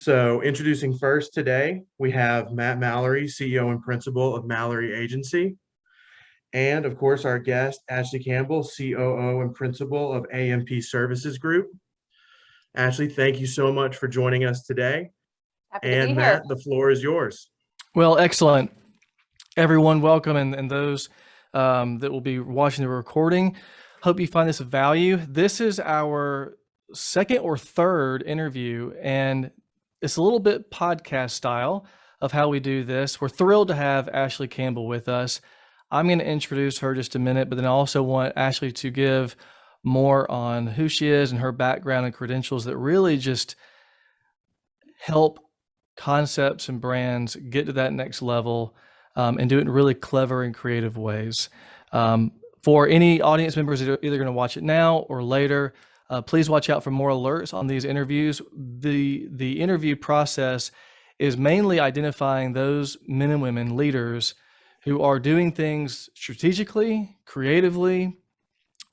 So, introducing first today, we have Matt Mallory, CEO and Principal of Mallory Agency, and of course, our guest, Ashley Campbell, COO and Principal of AMP Services Group. Ashley, thank you so much for joining us today. Happy to be And here. Matt, the floor is yours. Well, excellent. Everyone, welcome, and those that will be watching the recording. Hope you find this of value. This is our second or third interview, and it's a little bit podcast style of how we do this. We're thrilled to have Ashley Campbell with us. I'm going to introduce her just a minute, but then I also want Ashley to give more on who she is and her background and credentials that really just help concepts and brands get to that next level and do it in really clever and creative ways. For any audience members that are either going to watch it now or later, please watch out for more alerts on these interviews. The interview process is mainly identifying those men and women, leaders, who are doing things strategically, creatively,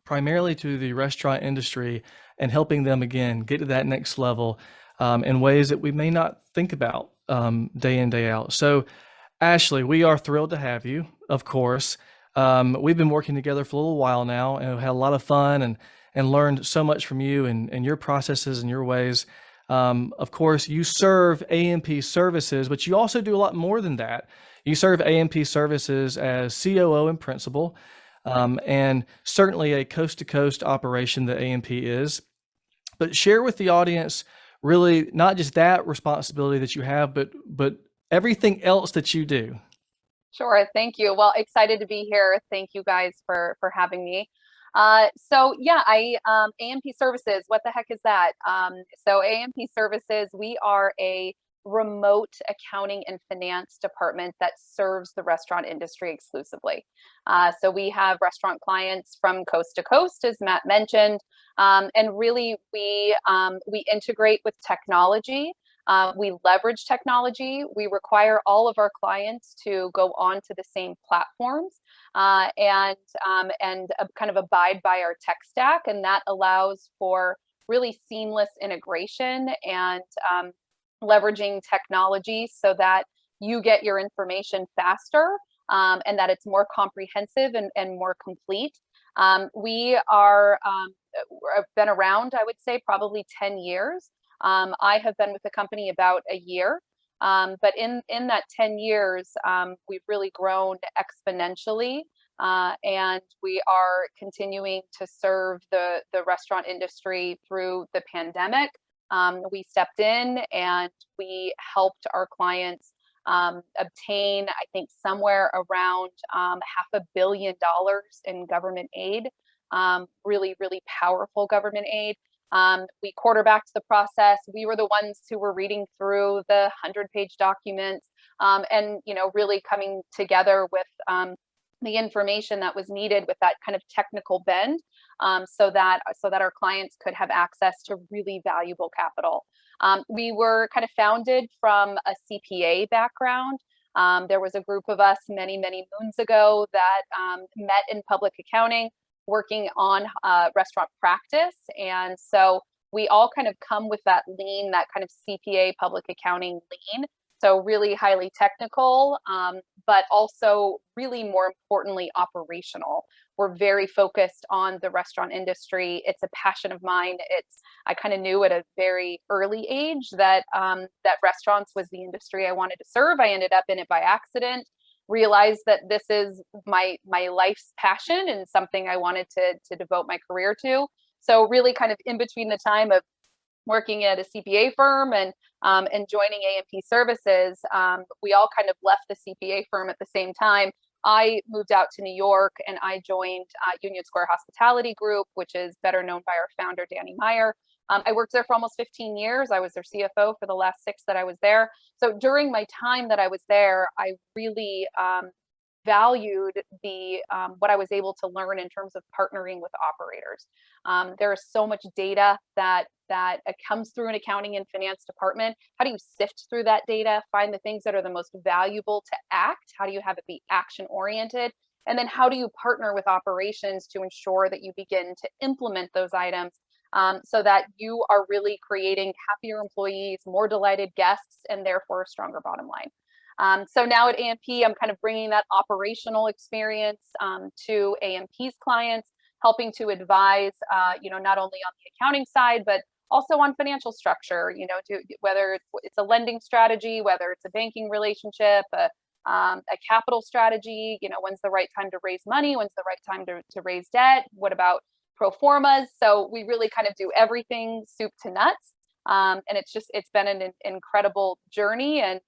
primarily to the restaurant industry, and helping them, again, get to that next level in ways that we may not think about day in, day out. So, Ashley, we are thrilled to have you, of course. We've been working together for a little while now, and we've had a lot of fun and learned so much from you and your processes and your ways. Of course, you serve AMP Services, but you also do a lot more than that. You serve AMP Services as COO and Principal, and certainly a coast-to-coast operation that AMP is. But share with the audience really not just that responsibility that you have, but everything else that you do. Sure. Thank you. Well, excited to be here. Thank you guys for having me. AMP Services, what the heck is that? So AMP Services, we are a remote accounting and finance department that serves the restaurant industry exclusively. So we have restaurant clients from coast to coast, as Matt mentioned, and really we integrate with technology. We leverage technology. We require all of our clients to go onto the same platforms and kind of abide by our tech stack, and that allows for really seamless integration and leveraging technology so that you get your information faster and that it's more comprehensive and more complete. We are have been around, I would say, probably 10 years. I have been with the company about a year, but in that 10 years, we've really grown exponentially, and we are continuing to serve the restaurant industry through the pandemic. We stepped in and we helped our clients obtain, I think, somewhere around $500 million in government aid, really, really powerful government aid. We quarterbacked the process. We were the ones who were reading through the 100-page documents and, really coming together with the information that was needed with that kind of technical bend so that our clients could have access to really valuable capital. We were kind of founded from a CPA background. There was a group of us many, many moons ago that met in public accounting, working on restaurant practice. And so we all kind of come with that lean, that kind of CPA public accounting lean. So really highly technical, but also really more importantly, operational. We're very focused on the restaurant industry. It's a passion of mine. I kind of knew at a very early age that that restaurants was the industry I wanted to serve. I ended up in it by accident, realized that this is my life's passion and something I wanted to devote my career to. So really kind of in between the time of working at a CPA firm and joining AMP Services, we all kind of left the CPA firm at the same time. I moved out to New York and I joined Union Square Hospitality Group, which is better known by our founder, Danny Meyer. I worked there for almost 15 years. I was their CFO for the last 6 that I was there. So during my time that I was there, I really valued what I was able to learn in terms of partnering with operators. There is so much data that comes through an accounting and finance department. How do you sift through that data, find the things that are the most valuable to act? How do you have it be action oriented? And then how do you partner with operations to ensure that you begin to implement those items so that you are really creating happier employees, more delighted guests, and therefore a stronger bottom line. So now at AMP, I'm kind of bringing that operational experience to AMP's clients, helping to advise, not only on the accounting side, but also on financial structure, whether it's a lending strategy, whether it's a banking relationship, a capital strategy, when's the right time to raise money, when's the right time to raise debt, what about pro formas. So we really kind of do everything soup to nuts. And it's been an incredible journey, and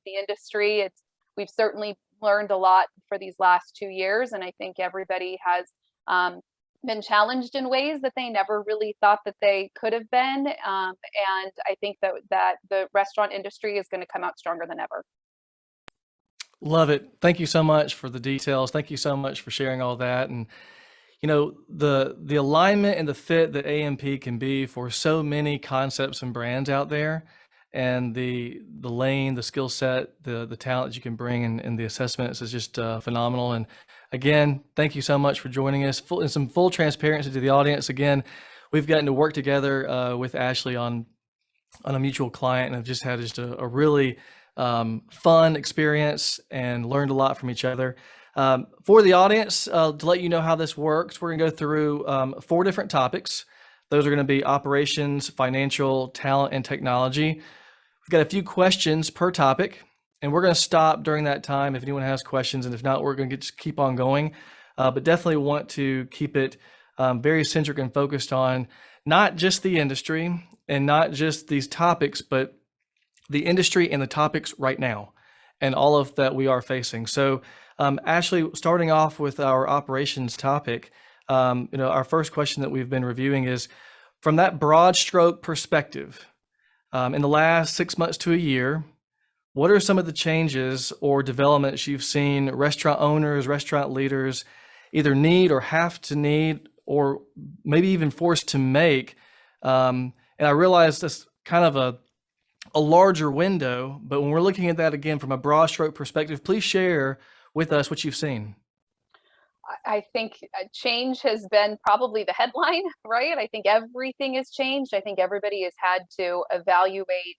the industry, we've certainly learned a lot for these last 2 years. And I think everybody has been challenged in ways that they never really thought that they could have been. And I think that the restaurant industry is going to come out stronger than ever. Love it. Thank you so much for the details. Thank you so much for sharing all that. And the alignment and the fit that AMP can be for so many concepts and brands out there, and the lane, the skill set, the talent that you can bring, and the assessments is just phenomenal. And again, thank you so much for joining us. In some full transparency to the audience, again, we've gotten to work together with Ashley on a mutual client, and have just had a really fun experience and learned a lot from each other. For the audience, to let you know how this works, we're gonna go through 4 different topics. Those are gonna be operations, financial, talent, and technology. We've got a few questions per topic, and we're gonna stop during that time if anyone has questions, and if not, we're gonna just keep on going. But definitely want to keep it very centric and focused on not just the industry and not just these topics, but the industry and the topics right now and all of that we are facing. So Ashley, starting off with our operations topic, our first question that we've been reviewing is, from that broad stroke perspective, in the last 6 months to a year, what are some of the changes or developments you've seen restaurant owners, restaurant leaders either need or have to need, or maybe even forced to make? And I realize that's kind of a larger window, but when we're looking at that again from a broad stroke perspective, please share with us what you've seen. I think change has been probably the headline, right? I think everything has changed. I think everybody has had to evaluate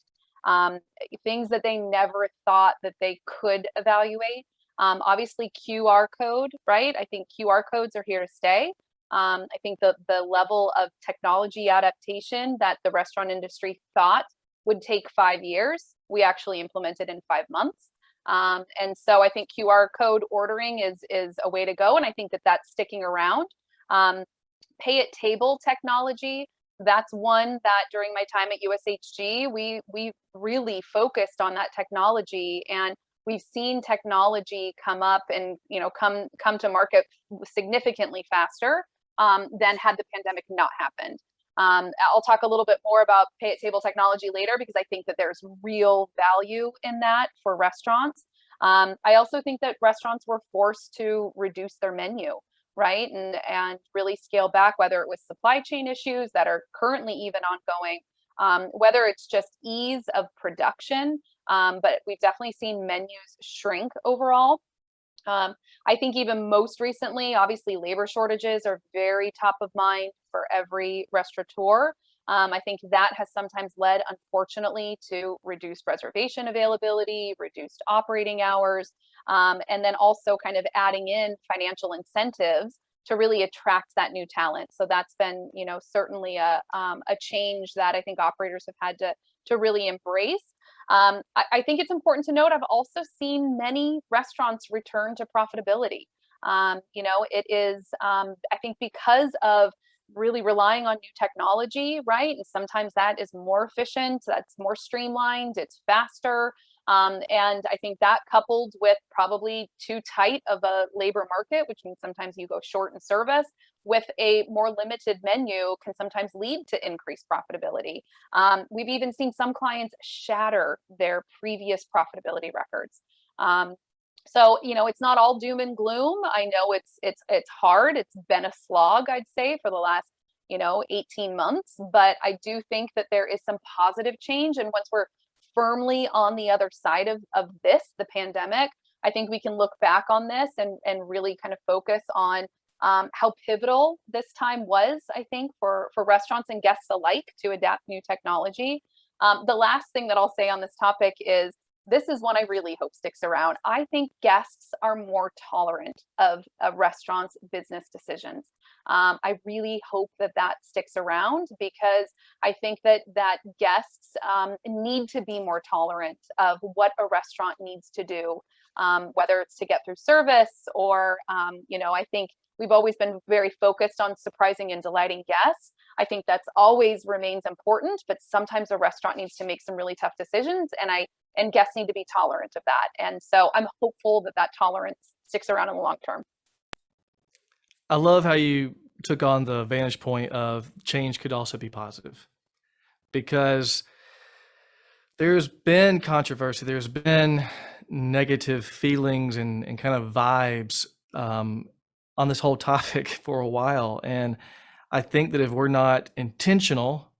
things that they never thought that they could evaluate. Obviously, QR code, right? I think QR codes are here to stay. I think the level of technology adaptation that the restaurant industry thought would take 5 years, we actually implemented in 5 months. And so I think QR code ordering is a way to go. And I think that that's sticking around. Pay at table technology, that's one that during my time at USHG, we really focused on that technology, and we've seen technology come up and come to market significantly faster than had the pandemic not happened. I'll talk a little bit more about pay at table technology later, because I think that there's real value in that for restaurants. I also think that restaurants were forced to reduce their menu, right? And really scale back, whether it was supply chain issues that are currently even ongoing, whether it's just ease of production, but we've definitely seen menus shrink overall. I think even most recently, obviously, labor shortages are very top of mind for every restaurateur. I think that has sometimes led, unfortunately, to reduced reservation availability, reduced operating hours, and then also kind of adding in financial incentives to really attract that new talent. So that's been, certainly a change that I think operators have had to really embrace. I think it's important to note, I've also seen many restaurants return to profitability. It is, I think, because of really relying on new technology, right? And sometimes that is more efficient, that's more streamlined, it's faster. And I think that, coupled with probably too tight of a labor market, which means sometimes you go short in service, with a more limited menu, can sometimes lead to increased profitability. We've even seen some clients shatter their previous profitability records. So, it's not all doom and gloom. I know it's hard. It's been a slog, I'd say, for the last, 18 months. But I do think that there is some positive change. And once we're firmly on the other side of this, the pandemic, I think we can look back on this and really kind of focus on how pivotal this time was, I think, for restaurants and guests alike to adapt new technology. The last thing that I'll say on this topic is this is one I really hope sticks around. I think guests are more tolerant of a restaurant's business decisions. I really hope that that sticks around because I think that guests need to be more tolerant of what a restaurant needs to do, whether it's to get through service or, I think we've always been very focused on surprising and delighting guests. I think that's always remains important, but sometimes a restaurant needs to make some really tough decisions, and guests need to be tolerant of that. And so I'm hopeful that that tolerance sticks around in the long term. I love how you took on the vantage point of change could also be positive, because there's been controversy, there's been negative feelings and kind of vibes on this whole topic for a while. And I think that if we're not intentional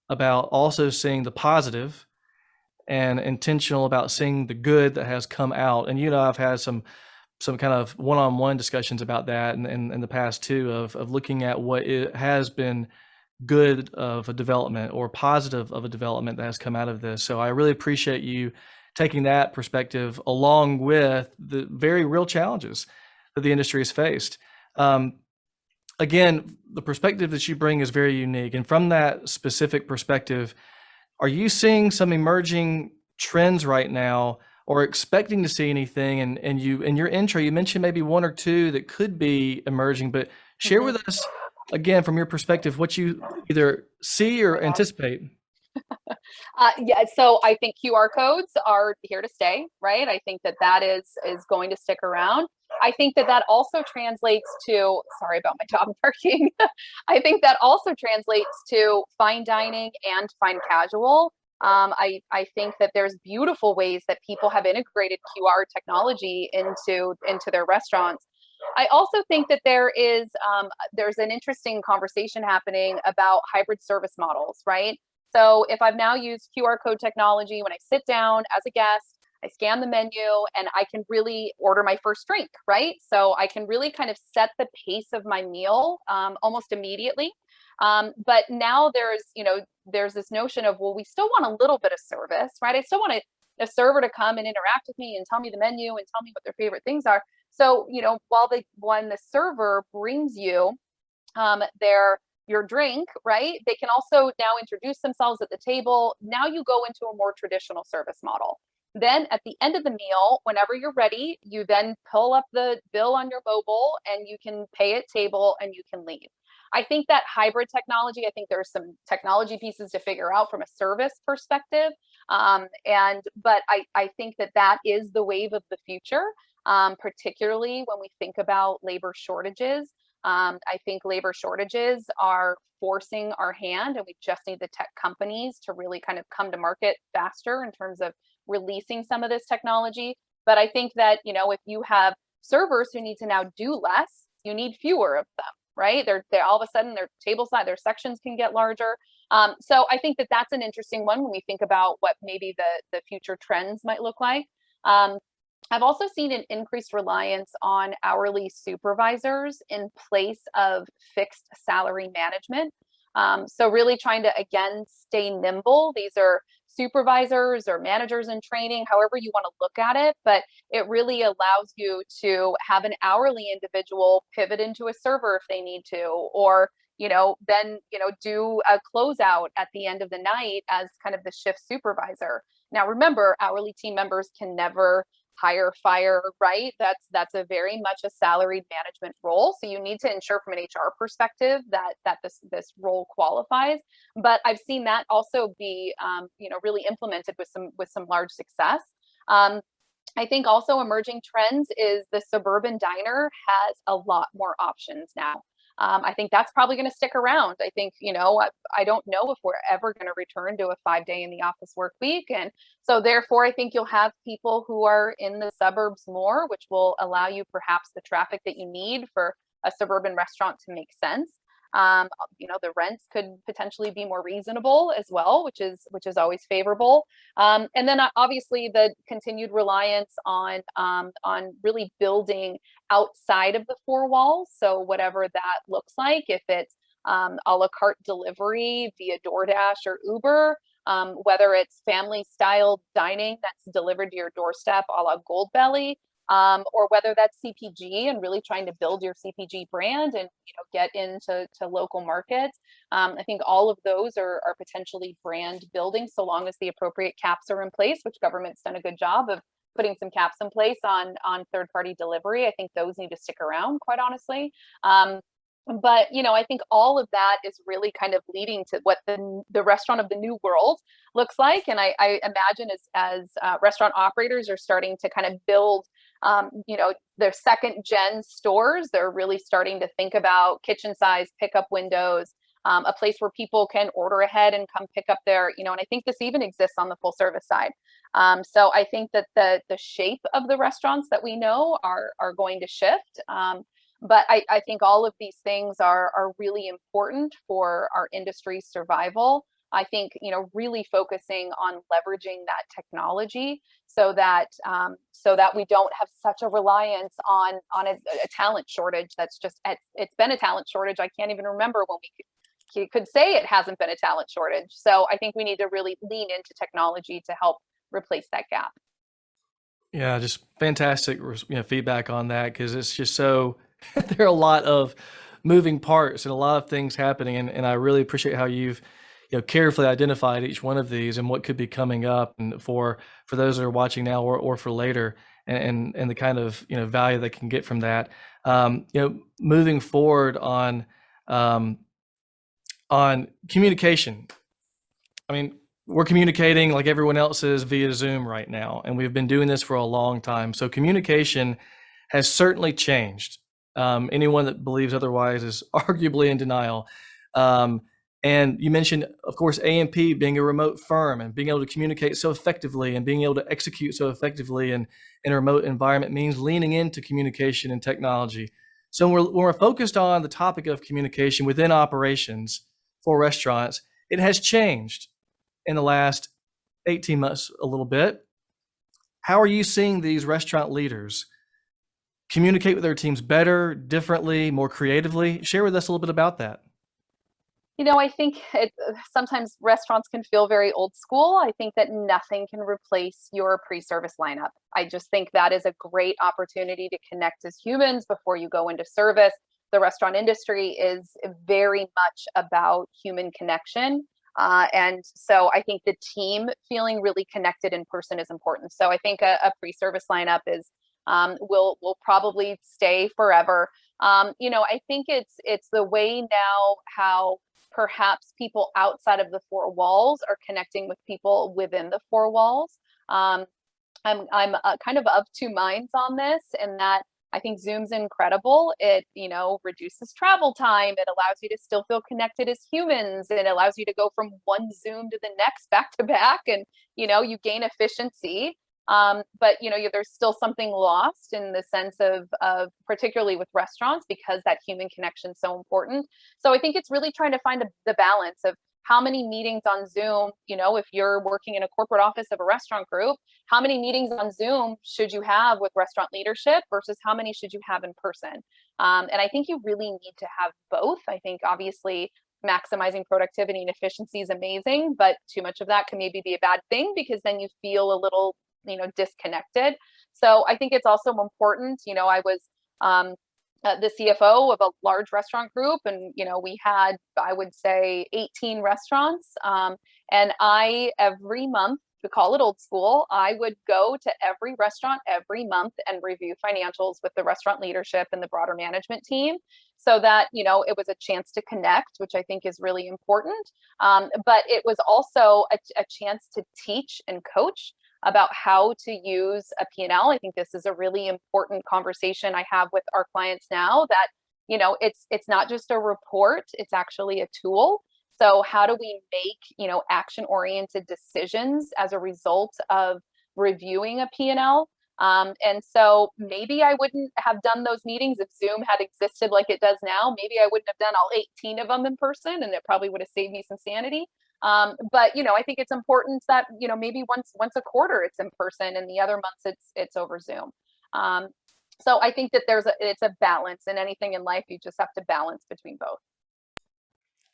about also seeing the positive and intentional about seeing the good that has come out, and I've had some kind of one-on-one discussions about that in the past too, of looking at what it has been good of a development or positive of a development that has come out of this. So I really appreciate you taking that perspective along with the very real challenges that the industry has faced. Again, the perspective that you bring is very unique. And from that specific perspective, are you seeing some emerging trends right now, or expecting to see anything? And you, in your intro, you mentioned maybe one or two that could be emerging, but share with us again, from your perspective, what you either see or anticipate. Yeah, so I think QR codes are here to stay, right? I think that is going to stick around. I think that also translates to, sorry about my dog barking. I think that also translates to fine dining and fine casual. I think that there's beautiful ways that people have integrated QR technology into their restaurants. I also think that there's an interesting conversation happening about hybrid service models, right? So if I've now used QR code technology, when I sit down as a guest, I scan the menu and I can really order my first drink, right? So I can really kind of set the pace of my meal almost immediately. But now there's this notion of, well, we still want a little bit of service, right? I still want a server to come and interact with me and tell me the menu and tell me what their favorite things are. So, when the server brings you your drink, right? They can also now introduce themselves at the table. Now you go into a more traditional service model. Then at the end of the meal, whenever you're ready, you then pull up the bill on your mobile and you can pay at table and you can leave. I think that hybrid technology, I think there's some technology pieces to figure out from a service perspective. But I think that is the wave of the future, particularly when we think about labor shortages. I think labor shortages are forcing our hand, and we just need the tech companies to really kind of come to market faster in terms of releasing some of this technology. But I think that, if you have servers who need to now do less, you need fewer of them, right? They're all of a sudden their table size, their sections can get larger. So I think that that's an interesting one when we think about what maybe the future trends might look like. I've also seen an increased reliance on hourly supervisors in place of fixed salary management. So really trying to, again, stay nimble. These are supervisors or managers in training, however you want to look at it, but it really allows you to have an hourly individual pivot into a server if they need to, or then do a closeout at the end of the night as kind of the shift supervisor. Now remember, hourly team members can never hire, fire, right? That's a very much a salaried management role. So you need to ensure from an HR perspective that this role qualifies. But I've seen that also be really implemented with some large success. I think also emerging trends is the suburban diner has a lot more options now. I think that's probably going to stick around. I think, I don't know if we're ever going to return to a 5-day in the office work week. And so therefore, I think you'll have people who are in the suburbs more, which will allow you perhaps the traffic that you need for a suburban restaurant to make sense. The rents could potentially be more reasonable as well, which is always favorable. And then obviously the continued reliance on really building outside of the four walls. So whatever that looks like, if it's a la carte delivery via DoorDash or Uber, whether it's family style dining that's delivered to your doorstep a la Goldbelly, or whether that's CPG and really trying to build your CPG brand and get into local markets. I think all of those are potentially brand building, so long as the appropriate caps are in place, which government's done a good job of putting some caps in place on third-party delivery. I think those need to stick around, quite honestly. But I think all of that is really kind of leading to what the restaurant of the new world looks like. And I imagine as restaurant operators are starting to kind of build their second gen stores, they're really starting to think about kitchen size pickup windows, a place where people can order ahead and come pick up their, and I think this even exists on the full service side. So I think that the shape of the restaurants that we know are going to shift. But I think all of these things are really important for our industry's survival. I think, really focusing on leveraging that technology so that we don't have such a reliance on a talent shortage. That's just, it's been a talent shortage. I can't even remember when we could say it hasn't been a talent shortage. So I think we need to really lean into technology to help replace that gap. Yeah, just fantastic, feedback on that, because it's just so there are a lot of moving parts and a lot of things happening, and I really appreciate how you've carefully identified each one of these and what could be coming up, and for those that are watching now or for later, and the kind of value they can get from that. Moving forward on communication. I mean, we're communicating like everyone else is via Zoom right now, and we've been doing this for a long time. So communication has certainly changed. Anyone that believes otherwise is arguably in denial. And you mentioned, of course, A&P being a remote firm and being able to communicate so effectively and being able to execute so effectively in a remote environment means leaning into communication and technology. So when we're focused on the topic of communication within operations for restaurants, it has changed in the last 18 months a little bit. How are you seeing these restaurant leaders communicate with their teams better, differently, more creatively? Share with us a little bit about that. I think sometimes restaurants can feel very old school. I think that nothing can replace your pre-service lineup. I just think that is a great opportunity to connect as humans before you go into service. The restaurant industry is very much about human connection. And so I think the team feeling really connected in person is important. So I think a pre-service lineup will probably stay forever. I think it's the way now how perhaps people outside of the four walls are connecting with people within the four walls. I'm kind of two minds on this, and that I think Zoom's incredible. It, reduces travel time. It allows you to still feel connected as humans. It allows you to go from one Zoom to the next back to back, and, you gain efficiency. But there's still something lost in the sense of particularly with restaurants, because that human connection is so important. So I think it's really trying to find the balance of how many meetings on Zoom, if you're working in a corporate office of a restaurant group, how many meetings on Zoom should you have with restaurant leadership versus how many should you have in person? And I think you really need to have both. I think obviously maximizing productivity and efficiency is amazing, but too much of that can maybe be a bad thing, because then you feel a little disconnected. So I think it's also important. I was the CFO of a large restaurant group, and we had, I would say, 18 restaurants. And every month, to call it old school, I would go to every restaurant every month and review financials with the restaurant leadership and the broader management team, so that it was a chance to connect, which I think is really important. But it was also a chance to teach and coach about how to use a P&L. I think this is a really important conversation I have with our clients now, that, it's not just a report, it's actually a tool. So how do we make, action-oriented decisions as a result of reviewing a P&L? And so maybe I wouldn't have done those meetings if Zoom had existed like it does now. Maybe I wouldn't have done all 18 of them in person, and it probably would have saved me some sanity. But I think it's important that maybe once a quarter it's in person, and the other months it's over Zoom. So I think that it's a balance, and anything in life you just have to balance between both.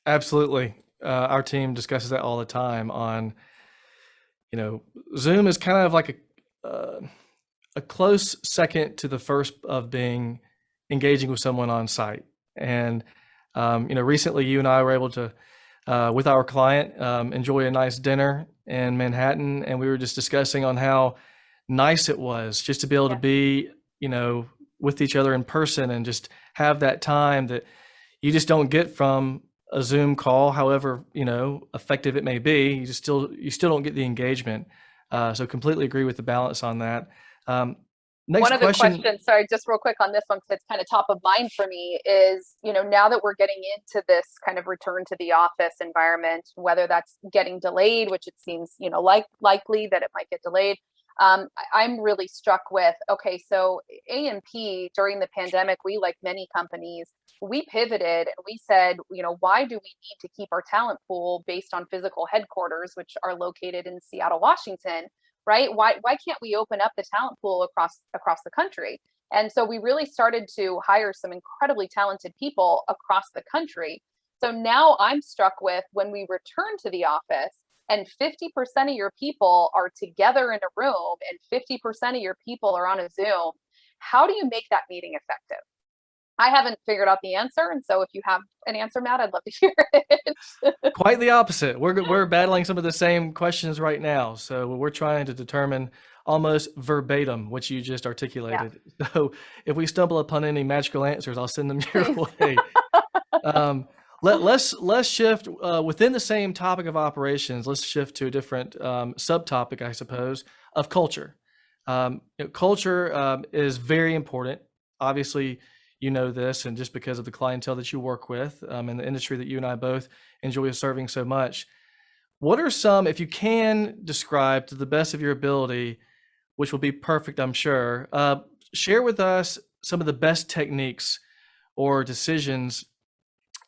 Absolutely. Our team discusses that all the time on, Zoom is kind of like a close second to the first of being engaging with someone on site. And, recently you and I were able to, with our client, enjoy a nice dinner in Manhattan. And we were just discussing on how nice it was just to be able to be, with each other in person and just have that time that you just don't get from a Zoom call, however, effective it may be. You still don't get the engagement. So completely agree with the balance on that. Next One of the question. questions, sorry, just real quick on this one, because it's kind of top of mind for me, is, now that we're getting into this kind of return to the office environment, whether that's getting delayed, which it seems, likely that it might get delayed. I'm really struck with, okay, so A&P during the pandemic, we, like many companies, we pivoted and we said, why do we need to keep our talent pool based on physical headquarters, which are located in Seattle, Washington, right? Why can't we open up the talent pool across the country? And so we really started to hire some incredibly talented people across the country. So now I'm struck with, when we return to the office and 50% of your people are together in a room and 50% of your people are on a Zoom, how do you make that meeting effective? I haven't figured out the answer. And so if you have an answer, Matt, I'd love to hear it. Quite the opposite. We're battling some of the same questions right now. So we're trying to determine almost verbatim what you just articulated. Yeah. So if we stumble upon any magical answers, I'll send them your way. Let's shift within the same topic of operations. Let's shift to a different subtopic, I suppose, of culture. Culture is very important. Obviously, this, and just because of the clientele that you work with and the industry that you and I both enjoy serving so much. What are some, if you can describe to the best of your ability, which will be perfect, I'm sure, share with us some of the best techniques or decisions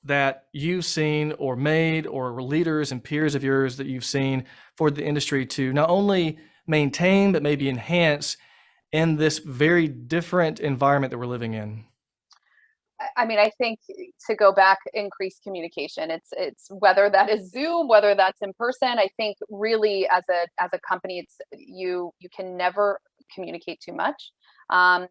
that you've seen or made, or leaders and peers of yours that you've seen for the industry to not only maintain, but maybe enhance in this very different environment that we're living in? I mean, I think, to go back, increased communication. It's whether that is Zoom, whether that's in person. I think really as a company, it's you can never communicate too much. At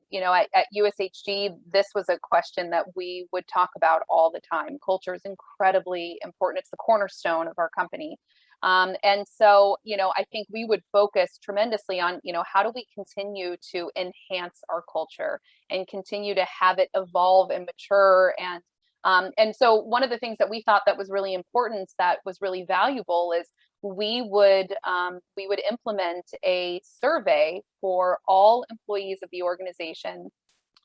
USHG, this was a question that we would talk about all the time. Culture is incredibly important. It's the cornerstone of our company. And so, I think we would focus tremendously on, how do we continue to enhance our culture and continue to have it evolve and mature. And so one of the things that we thought that was really important, that was really valuable, is we would implement a survey for all employees of the organization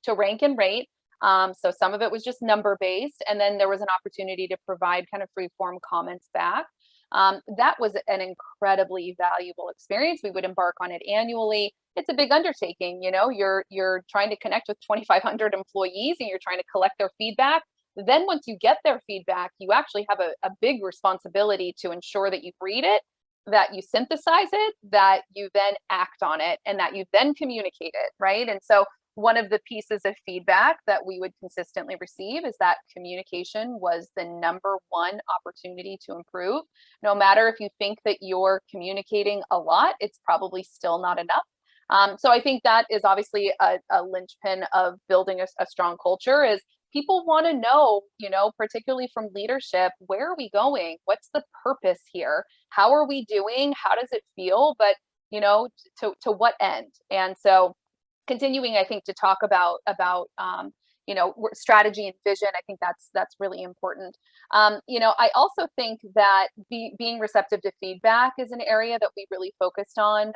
to rank and rate. So some of it was just number based, and then there was an opportunity to provide kind of free form comments back. That was an incredibly valuable experience. We would embark on it annually. It's a big undertaking. You're trying to connect with 2,500 employees and you're trying to collect their feedback. Then once you get their feedback, you actually have a big responsibility to ensure that you read it, that you synthesize it, that you then act on it, and that you then communicate it, right? And so one of the pieces of feedback that we would consistently receive is that communication was the number one opportunity to improve. No matter if you think that you're communicating a lot, it's probably still not enough. So I think that is obviously a linchpin of building a strong culture. Is people want to know, particularly from leadership, where are we going? What's the purpose here? How are we doing? How does it feel? But, to what end? And so continuing, I think, to talk about strategy and vision, I think that's really important. I also think that being receptive to feedback is an area that we really focused on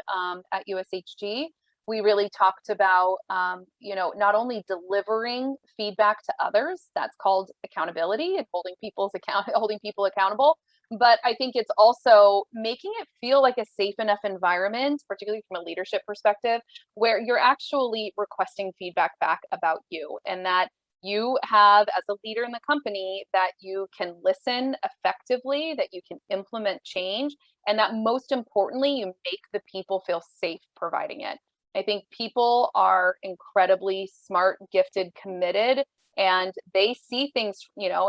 at USHG. We really talked about, not only delivering feedback to others, that's called accountability and holding people accountable, But I think it's also making it feel like a safe enough environment, particularly from a leadership perspective, where you're actually requesting feedback back about you, and that you have, as a leader in the company, that you can listen effectively, that you can implement change, and that most importantly, you make the people feel safe providing it. I think people are incredibly smart, gifted, committed, and they see things,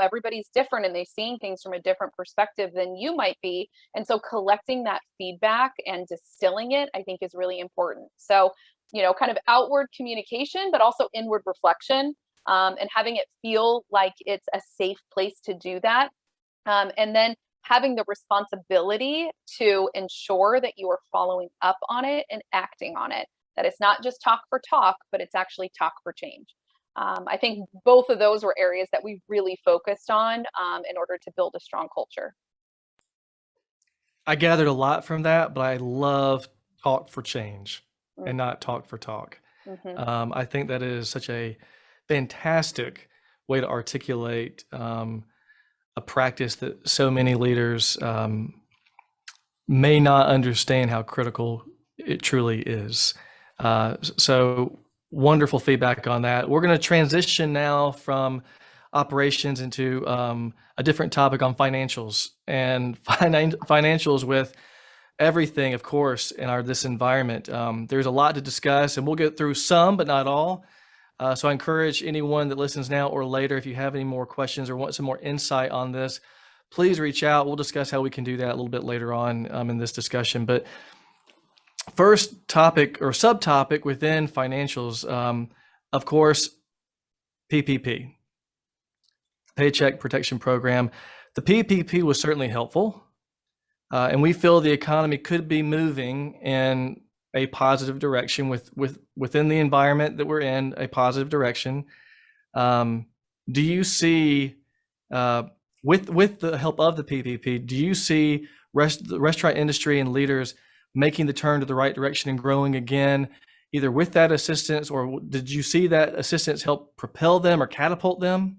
everybody's different and they're seeing things from a different perspective than you might be. And so collecting that feedback and distilling it, I think, is really important. So, kind of outward communication, but also inward reflection, and having it feel like it's a safe place to do that. And then having the responsibility to ensure that you are following up on it and acting on it, that it's not just talk for talk, but it's actually talk for change. I think both of those were areas that we really focused on in order to build a strong culture. I gathered a lot from that, but I love talk for change and not talk for talk. Mm-hmm. I think that is such a fantastic way to articulate a practice that so many leaders may not understand how critical it truly is. So wonderful feedback on that. We're going to transition now from operations into a different topic on financials and financials with everything, of course, in this environment. There's a lot to discuss, and we'll get through some, but not all. So I encourage anyone that listens now or later, if you have any more questions or want some more insight on this, please reach out. We'll discuss how we can do that a little bit later on in this discussion. But first topic or subtopic within financials, of course, PPP, Paycheck Protection Program. The PPP was certainly helpful, and we feel the economy could be moving in a positive direction within the environment that we're in, a positive direction. Do you see, with the help of the PPP, do you see the restaurant industry and leaders making the turn to the right direction and growing again, either with that assistance, or did you see that assistance help propel them or catapult them?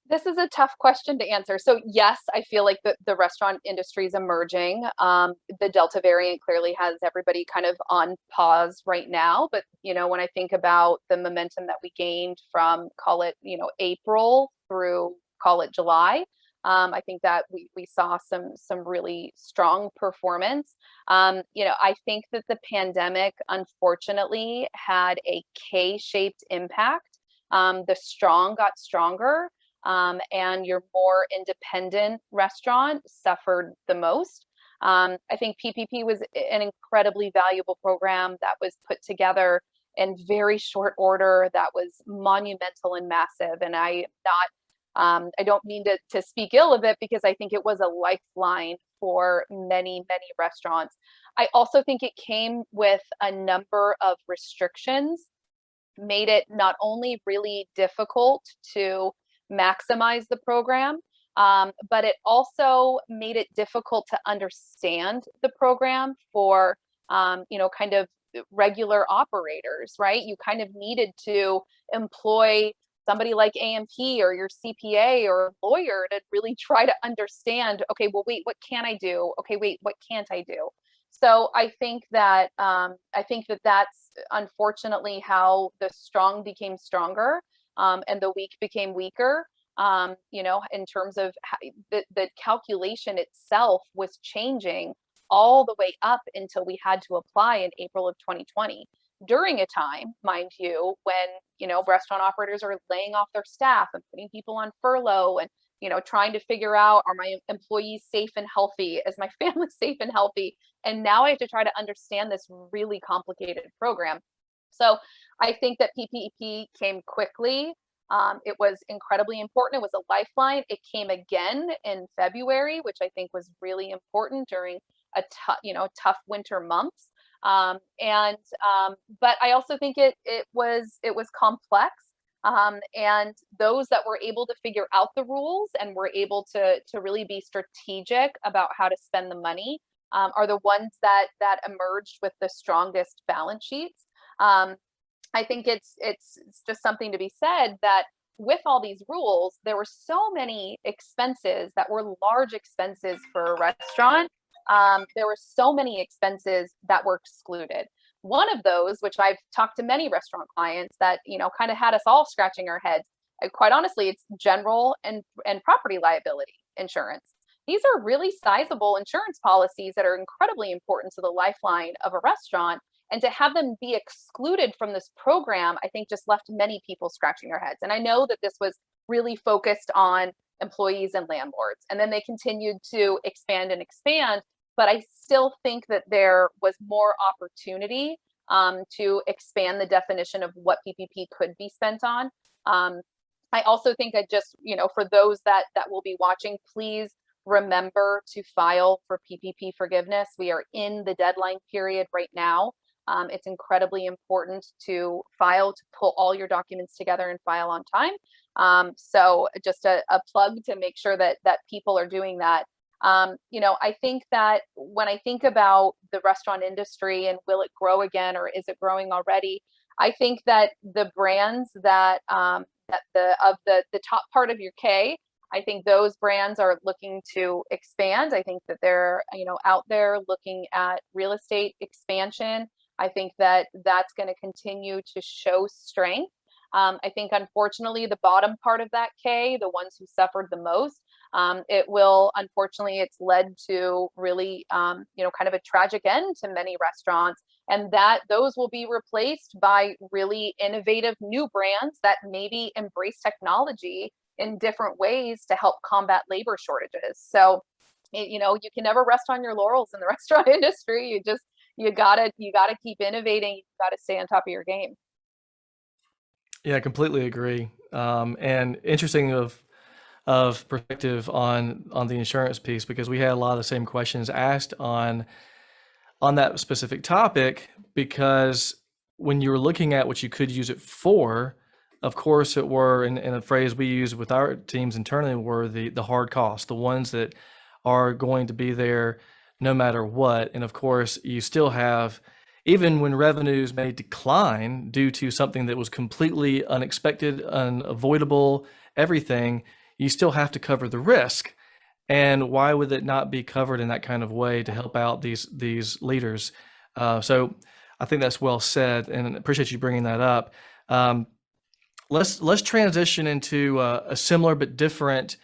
This is a tough question to answer. So yes, I feel like the restaurant industry is emerging. The Delta variant clearly has everybody kind of on pause right now. But, when I think about the momentum that we gained from, call it, April through, call it, July, I think that we saw some really strong performance. I think that the pandemic, unfortunately, had a K-shaped impact. The strong got stronger. And your more independent restaurant suffered the most. I think PPP was an incredibly valuable program that was put together in very short order, that was monumental and massive. And I don't mean to speak ill of it, because I think it was a lifeline for many, many restaurants. I also think it came with a number of restrictions, made it not only really difficult to maximize the program, but it also made it difficult to understand the program for, kind of regular operators, right? You kind of needed to employ somebody like AMP or your CPA or lawyer to really try to understand, okay, well, wait, what can I do? Okay, wait, what can't I do? So I think that that's unfortunately how the strong became stronger. And the weak became weaker, in terms of how the calculation itself was changing all the way up until we had to apply in April of 2020, during a time, mind you, when, restaurant operators are laying off their staff and putting people on furlough and, trying to figure out, are my employees safe and healthy? Is my family safe and healthy? And now I have to try to understand this really complicated program. So I think that PPP came quickly. It was incredibly important. It was a lifeline. It came again in February, which I think was really important during a tough winter months. But I also think it was complex. And those that were able to figure out the rules and were able to really be strategic about how to spend the money are the ones that emerged with the strongest balance sheets. I think it's just something to be said that with all these rules, there were so many expenses that were large expenses for a restaurant. There were so many expenses that were excluded. One of those, which I've talked to many restaurant clients that, kind of had us all scratching our heads. Quite honestly, it's general and property liability insurance. These are really sizable insurance policies that are incredibly important to the lifeline of a restaurant. And to have them be excluded from this program, I think just left many people scratching their heads. And I know that this was really focused on employees and landlords, and then they continued to expand and expand. But I still think that there was more opportunity to expand the definition of what PPP could be spent on. I also think that just, for those that will be watching, please remember to file for PPP forgiveness. We are in the deadline period right now. It's incredibly important to file, to pull all your documents together and file on time. So just a plug to make sure that people are doing that. I think that when I think about the restaurant industry and will it grow again, or is it growing already? I think that the brands that the top part of your K, I think those brands are looking to expand. I think that they're, out there looking at real estate expansion. I think that that's going to continue to show strength. I think, unfortunately, the bottom part of that K, the ones who suffered the most, it's led to really, kind of a tragic end to many restaurants, and that those will be replaced by really innovative new brands that maybe embrace technology in different ways to help combat labor shortages. So, you can never rest on your laurels in the restaurant industry. You gotta keep innovating. You gotta stay on top of your game. Yeah, I completely agree. And interesting of perspective on the insurance piece, because we had a lot of the same questions asked on that specific topic, because when you were looking at what you could use it for, of course it were, and a phrase we use with our teams internally, were the hard costs, the ones that are going to be there no matter what. And of course, you still have, even when revenues may decline due to something that was completely unexpected, unavoidable, everything, you still have to cover the risk. And why would it not be covered in that kind of way to help out these leaders? So I think that's well said, and appreciate you bringing that up. Let's transition into a similar but different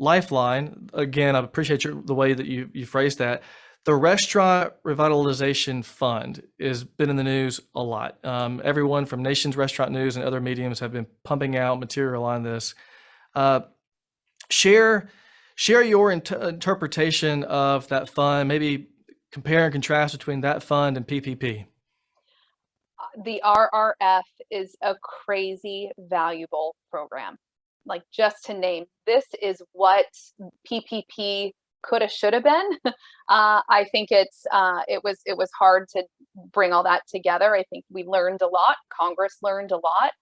lifeline. Again, I appreciate the way that you phrased that. The Restaurant Revitalization Fund has been in the news a lot. Everyone from Nation's Restaurant News and other mediums have been pumping out material on this. Share your interpretation of that fund, maybe compare and contrast between that fund and PPP. The RRF is a crazy valuable program. Like, just to name, this is what PPP coulda, shoulda been. I think it was hard to bring all that together. I think we learned a lot. Congress learned a lot.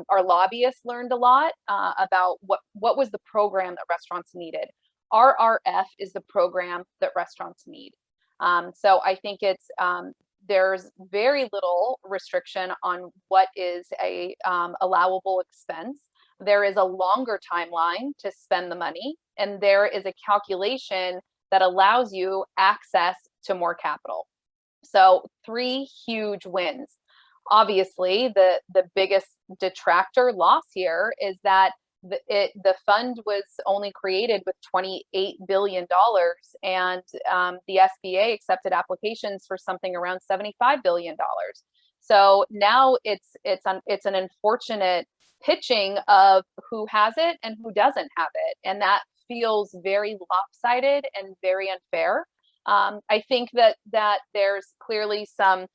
Our lobbyists learned a lot about what was the program that restaurants needed. RRF is the program that restaurants need. So I think there's very little restriction on what is a allowable expense. There is a longer timeline to spend the money, and there is a calculation that allows you access to more capital. So 3 huge wins. Obviously, the biggest detractor loss here is that the fund was only created with $28 billion, and the SBA accepted applications for something around $75 billion. So now it's an unfortunate pitching of who has it and who doesn't have it, and that feels very lopsided and very unfair. I think that there's clearly some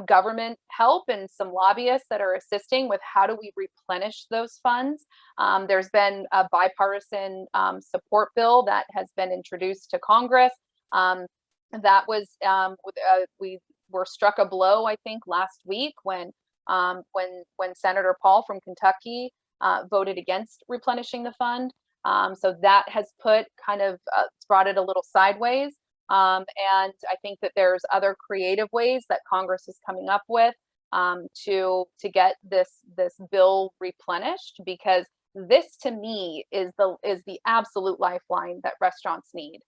government help and some lobbyists that are assisting with how do we replenish those funds. There's been a bipartisan support bill that has been introduced to Congress. That was we were struck a blow, I think, last week when Senator Paul from Kentucky voted against replenishing the fund. So that has brought it a little sideways. And I think that there's other creative ways that Congress is coming up with. to get this bill replenished, because this to me is the absolute lifeline that restaurants need.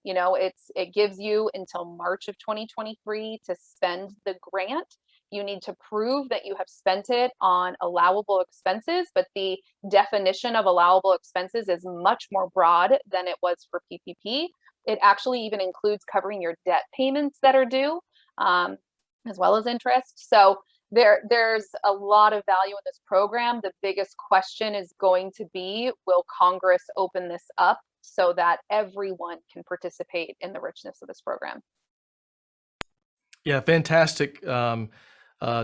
You know, it gives you until March of 2023 to spend the grant. You need to prove that you have spent it on allowable expenses, but the definition of allowable expenses is much more broad than it was for PPP. It actually even includes covering your debt payments that are due, as well as interest. So there's a lot of value in this program. The biggest question is going to be, will Congress open this up so that everyone can participate in the richness of this program? Yeah, fantastic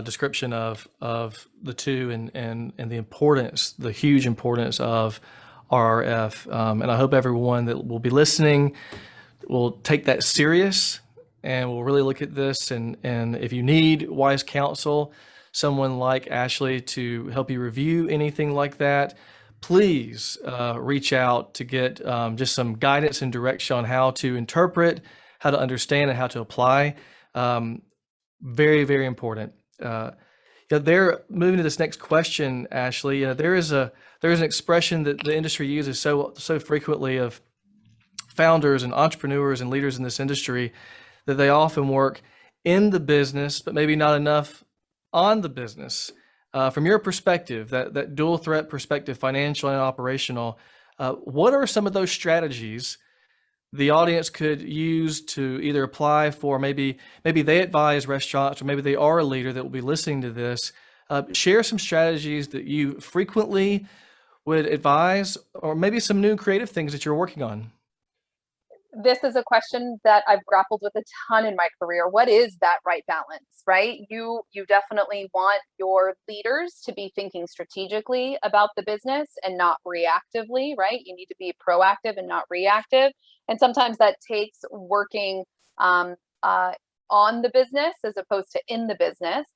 description of the two and the importance, the huge importance of RRF. And I hope everyone that will be listening will take that serious and will really look at this. And if you need wise counsel, someone like Ashley to help you review anything like that, please reach out to get just some guidance and direction on how to interpret, how to understand, and how to apply. Very, very important. They're moving to this next question, Ashley. There is an expression that the industry uses so frequently of founders and entrepreneurs and leaders in this industry, that they often work in the business, but maybe not enough on the business. From your perspective, that dual threat perspective, financial and operational, what are some of those strategies the audience could use to either apply for, maybe they advise restaurants, or maybe they are a leader that will be listening to this? Share some strategies that you frequently would advise, or maybe some new creative things that you're working on. This is a question that I've grappled with a ton in my career. What is that right balance, right? You definitely want your leaders to be thinking strategically about the business and not reactively, right? You need to be proactive and not reactive. And sometimes that takes working on the business as opposed to in the business.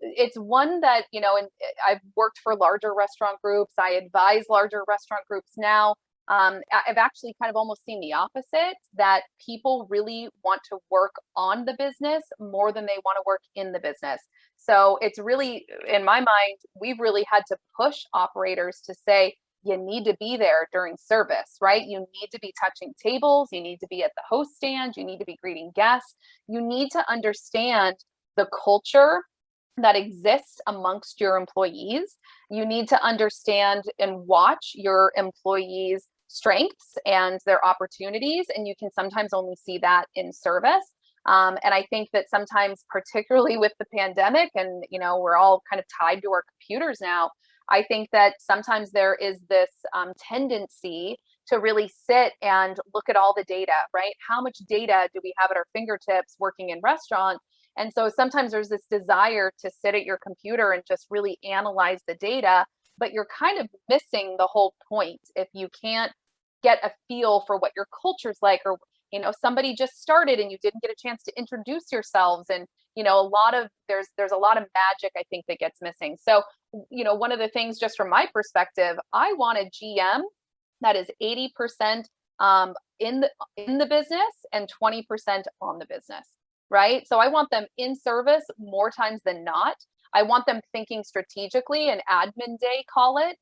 It's one that, you know, and I've worked for larger restaurant groups. I advise larger restaurant groups now. I've actually kind of almost seen the opposite, that people really want to work on the business more than they want to work in the business. So it's really, in my mind, we've really had to push operators to say, you need to be there during service, right? You need to be touching tables. You need to be at the host stand. You need to be greeting guests. You need to understand the culture that exists amongst your employees. You need to understand and watch your employees' strengths and their opportunities, and you can sometimes only see that in service. And I think that sometimes, particularly with the pandemic, and you know, we're all kind of tied to our computers now, I think that sometimes there is this tendency to really sit and look at all the data, right? How much data do we have at our fingertips working in restaurants? And so sometimes there's this desire to sit at your computer and just really analyze the data, but you're kind of missing the whole point if you can't get a feel for what your culture's like, or, you know, somebody just started and you didn't get a chance to introduce yourselves. And, you know, there's a lot of magic, I think, that gets missing. So, you know, one of the things, just from my perspective, I want a GM that is 80% in the business and 20% on the business, right? So I want them in service more times than not. I want them thinking strategically, an admin day, call it,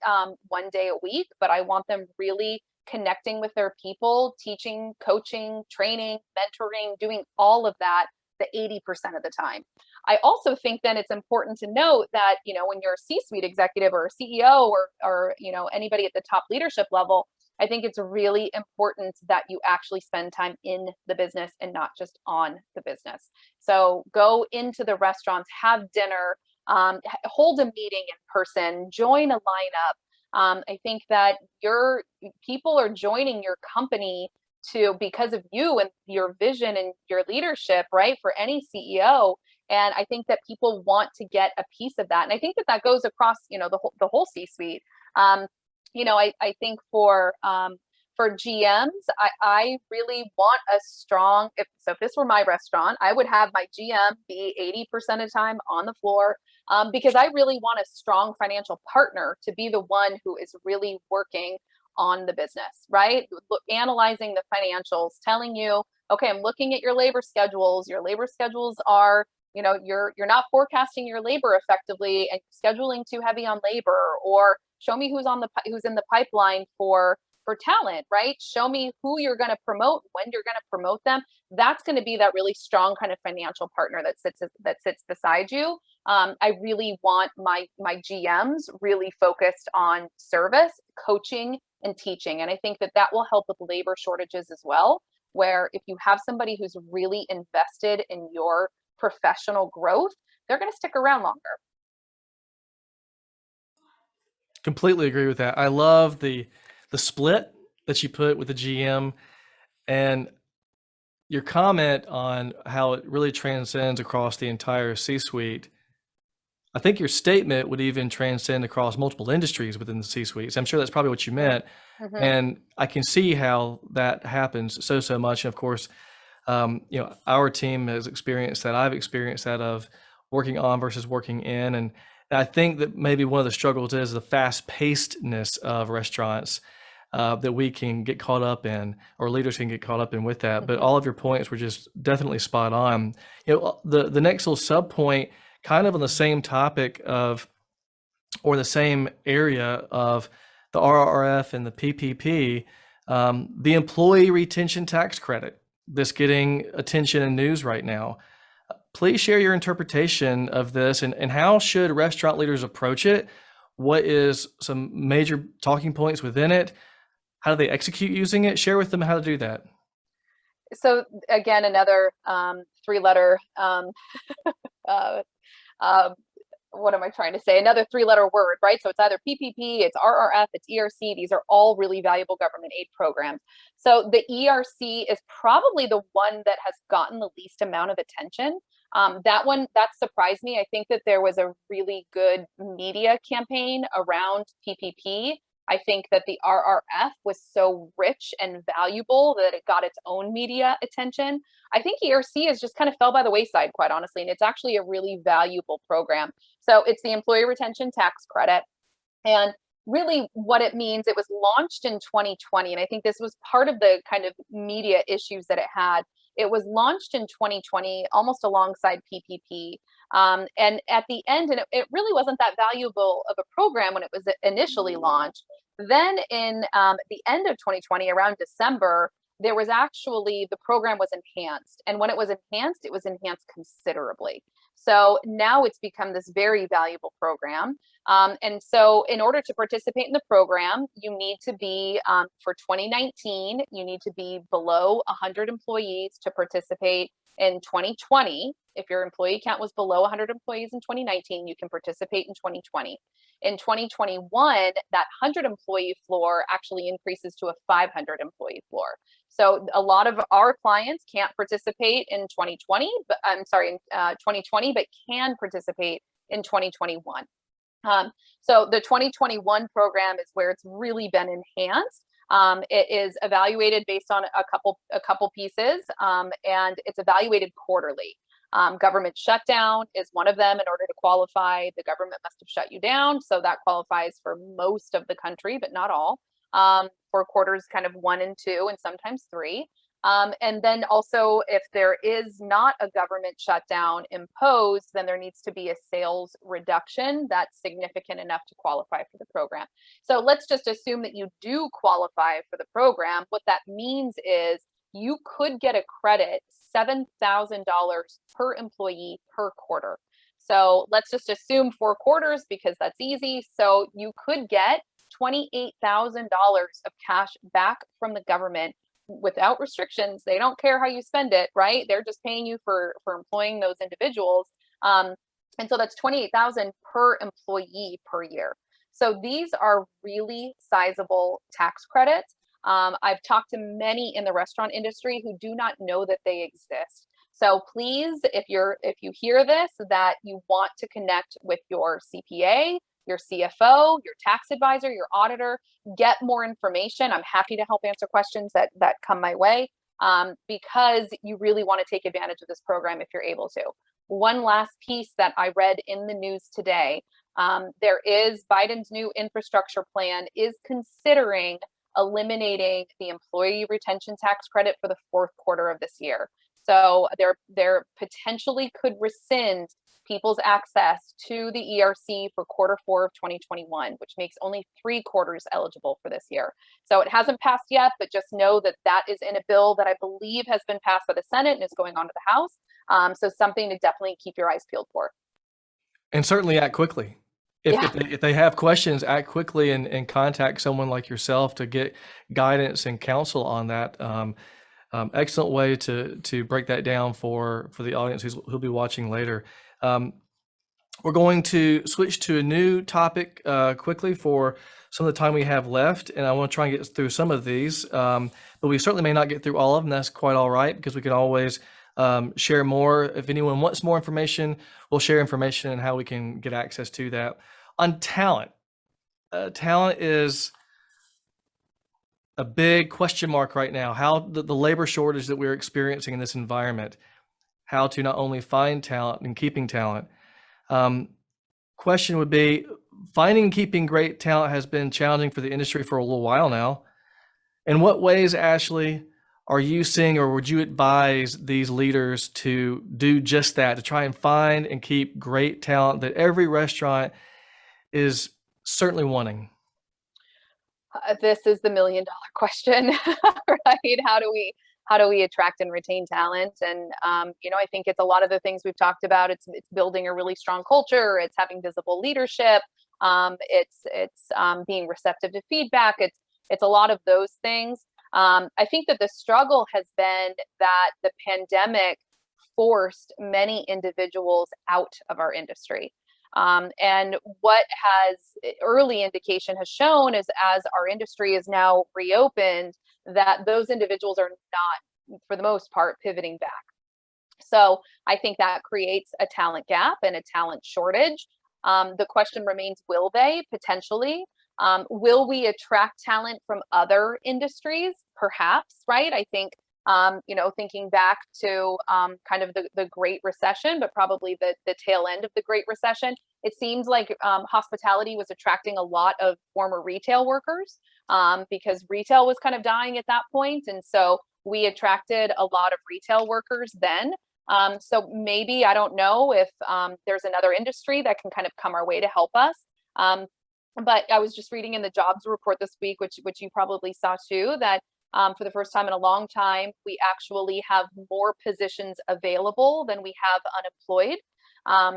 one day a week, but I want them really connecting with their people, teaching, coaching, training, mentoring, doing all of that the 80% of the time. I also think then it's important to note that, you know, when you're a C-suite executive or a CEO or, you know, anybody at the top leadership level, I think it's really important that you actually spend time in the business and not just on the business. So go into the restaurants, have dinner, hold a meeting in person, join a lineup. I think that your people are joining your company because of you and your vision and your leadership, right? For any CEO. And I think that people want to get a piece of that. And I think that that goes across, you know, the whole C-suite. You know, I think for GMs, I really want a strong, if this were my restaurant, I would have my GM be 80% of the time on the floor, because I really want a strong financial partner to be the one who is really working on the business, right? Analyzing the financials, telling you, okay, I'm looking at your labor schedules. Your labor schedules are you're not forecasting your labor effectively and scheduling too heavy on labor, or show me who's in the pipeline for talent, right? Show me who you're going to promote, when you're going to promote them. That's going to be that really strong kind of financial partner that sits beside you. I really want my GMs really focused on service, coaching, and teaching. And I think that will help with labor shortages as well, where if you have somebody who's really invested in your professional growth, they're going to stick around longer. Completely agree with that. I love the split that you put with the GM, and your comment on how it really transcends across the entire C-suite. I think your statement would even transcend across multiple industries within the C-suite. So I'm sure that's probably what you meant. Mm-hmm. And I can see how that happens so much. And of course, our team has experienced that. I've experienced that of working on versus working in. And I think that maybe one of the struggles is the fast-pacedness of restaurants that we can get caught up in, or leaders can get caught up in with that. But all of your points were just definitely spot on. The next little sub point, kind of on the same topic of, or the same area of the RRF and the PPP, the employee retention tax credit that's getting attention in news right now. Please share your interpretation of this, and how should restaurant leaders approach it? What is some major talking points within it? How do they execute using it? Share with them how to do that. So again, another three-letter, what am I trying to say? Another three-letter word, right? So it's either PPP, it's RRF, it's ERC. These are all really valuable government aid programs. So the ERC is probably the one that has gotten the least amount of attention. That surprised me. I think that there was a really good media campaign around PPP. I think that the RRF was so rich and valuable that it got its own media attention. I think ERC has just kind of fell by the wayside, quite honestly, and it's actually a really valuable program. So it's the Employee Retention Tax Credit. And really what it means, it was launched in 2020, and I think this was part of the kind of media issues that it had. It was launched in 2020, almost alongside PPP. And at the end, and it really wasn't that valuable of a program when it was initially launched. Then in the end of 2020, around December, there was actually, the program was enhanced. And when it was enhanced considerably. So now it's become this very valuable program. And so in order to participate in the program, you need to be, for 2019, you need to be below 100 employees to participate. In 2020, if your employee count was below 100 employees in 2019, you can participate in 2020. In 2021, that 100 employee floor actually increases to a 500 employee floor. So a lot of our clients can't participate in 2020, but I'm sorry, in 2020, but can participate in 2021. So the 2021 program is where it's really been enhanced. It is evaluated based on a couple pieces, and it's evaluated quarterly. Government shutdown is one of them. In order to qualify, the government must have shut you down. So that qualifies for most of the country, but not all, for quarters kind of 1 and 2, and sometimes 3. And then also, if there is not a government shutdown imposed, then there needs to be a sales reduction that's significant enough to qualify for the program. So let's just assume that you do qualify for the program. What that means is you could get a credit, $7,000 per employee per quarter. So let's just assume 4 quarters because that's easy. So you could get $28,000 of cash back from the government without restrictions. They don't care how you spend it, right? They're just paying you for employing those individuals. And so that's $28,000 per employee per year. So these are really sizable tax credits. I've talked to many in the restaurant industry who do not know that they exist. So please, if you hear this, that you want to connect with your CPA, your CFO, your tax advisor, your auditor, get more information. I'm happy to help answer questions that come my way, because you really want to take advantage of this program if you're able to. One last piece that I read in the news today, there is Biden's new infrastructure plan is considering eliminating the employee retention tax credit for the 4th quarter of this year. so there potentially could rescind people's access to the ERC for Q4 of 2021, which makes only 3 quarters eligible for this year. So it hasn't passed yet, but just know that that is in a bill that I believe has been passed by the Senate and is going on to the House. So something to definitely keep your eyes peeled for. And certainly act quickly. If they have questions, act quickly and contact someone like yourself to get guidance and counsel on that. Excellent way to break that down for the audience who'll be watching later. We're going to switch to a new topic quickly for some of the time we have left, and I want to try and get through some of these, but we certainly may not get through all of them. That's quite all right, because we can always share more. If anyone wants more information, we'll share information and how we can get access to that. On talent, talent is a big question mark right now. How the labor shortage that we're experiencing in this environment, how to not only find talent and keeping talent. Question would be, finding and keeping great talent has been challenging for the industry for a little while now. In what ways, Ashley, are you seeing, or would you advise these leaders to do just that, to try and find and keep great talent that every restaurant is certainly wanting? This is the $1 million question, right? How do we attract and retain talent? And I think it's a lot of the things we've talked about. It's building a really strong culture. It's having visible leadership. It's being receptive to feedback. It's a lot of those things. I think that the struggle has been that the pandemic forced many individuals out of our industry. And what early indication has shown is, as our industry is now reopened, that those individuals are not, for the most part, pivoting back. So I think that creates a talent gap and a talent shortage. The question remains, will they potentially? Will we attract talent from other industries? Perhaps, right? I think, thinking back to kind of the Great Recession, but probably the tail end of the Great Recession, it seems like hospitality was attracting a lot of former retail workers because retail was kind of dying at that point. And so we attracted a lot of retail workers then. So maybe, I don't know if there's another industry that can kind of come our way to help us. But I was just reading in the jobs report this week, which you probably saw too, that for the first time in a long time, we actually have more positions available than we have unemployed.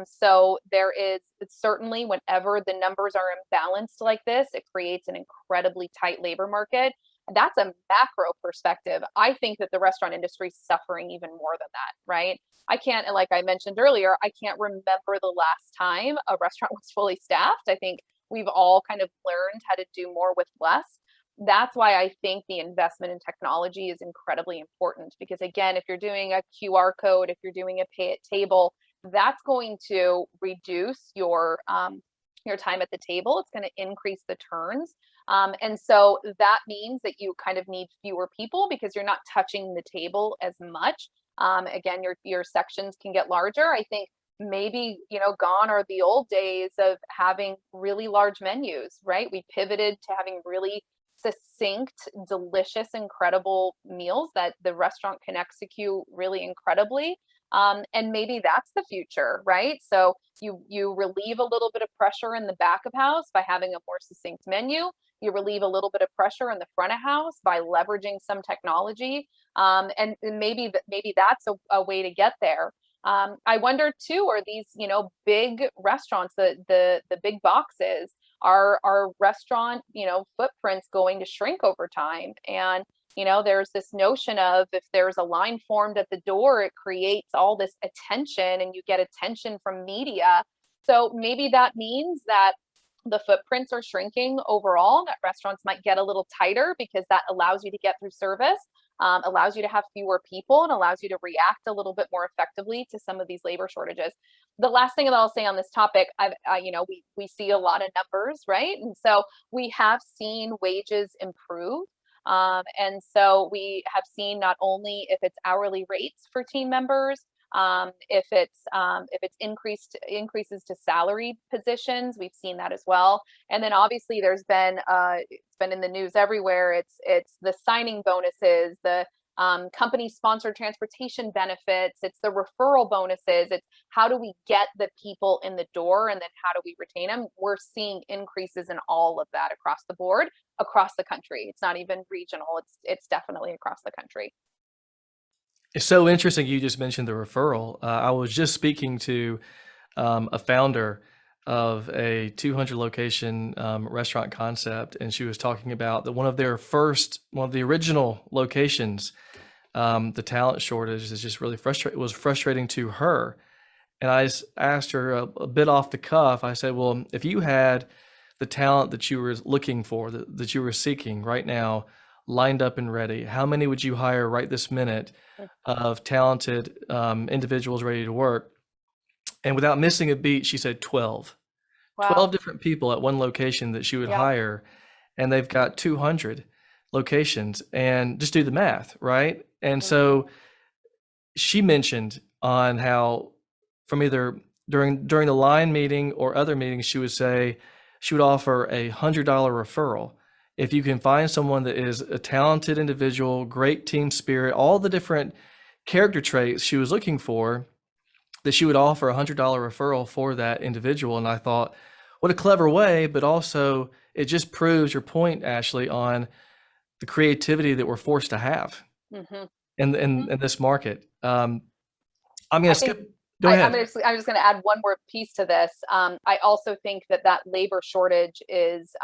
So there is certainly, whenever the numbers are imbalanced like this, it creates an incredibly tight labor market. That's a macro perspective. I think that the restaurant industry is suffering even more than that, right? I can't, like I mentioned earlier, I can't remember the last time a restaurant was fully staffed. I think we've all kind of learned how to do more with less. That's why I think the investment in technology is incredibly important, because again, if you're doing a QR code, if you're doing a pay at table, that's going to reduce your time at the table. It's going to increase the turns. And so that means that you kind of need fewer people because you're not touching the table as much. Again, your sections can get larger. I think maybe, gone are the old days of having really large menus, right? We pivoted to having really succinct, delicious, incredible meals that the restaurant can execute really incredibly. And maybe that's the future, right? So you relieve a little bit of pressure in the back of house by having a more succinct menu. You relieve a little bit of pressure in the front of house by leveraging some technology. And maybe that's a way to get there. I wonder too, are these, big restaurants, the big boxes, are restaurant, footprints going to shrink over time? And there's this notion of, if there's a line formed at the door, it creates all this attention and you get attention from media. So maybe that means that the footprints are shrinking overall, that restaurants might get a little tighter because that allows you to get through service, allows you to have fewer people, and allows you to react a little bit more effectively to some of these labor shortages. The last thing that I'll say on this topic, we see a lot of numbers, right? And so we have seen wages improve. And so we have seen, not only if it's hourly rates for team members, if it's increases to salaried positions, we've seen that as well. And then obviously there's been it's been in the news everywhere. It's the signing bonuses, the company sponsored transportation benefits, it's the referral bonuses, it's how do we get the people in the door and then how do we retain them. We're seeing increases in all of that across the board, across the country. It's not even regional, it's definitely across the country. It's so interesting you just mentioned the referral. I was just speaking to a founder of a 200 location restaurant concept, and she was talking about that one of the original locations, the talent shortage is just really frustrating. It was frustrating to her, and I just asked her a bit off the cuff. I said, "Well, if you had the talent that you were looking for, that you were seeking right now, lined up and ready, how many would you hire right this minute of talented individuals ready to work?" And without missing a beat, she said 12. 12 Wow. different people at one location that she would Yeah. hire, and they've got 200 locations, and just do the math, right? And so she mentioned on how from either during the line meeting or other meetings, she would say she would offer $100 referral. If you can find someone that is a talented individual, great team spirit, all the different character traits she was looking for, that she would offer $100 referral for that individual. And I thought, what a clever way, but also it just proves your point, Ashley, on the creativity that we're forced to have Mm-hmm. in this market. I'm going I to think skip. Go ahead. I'm just going to add one more piece to this. I also think that labor shortage is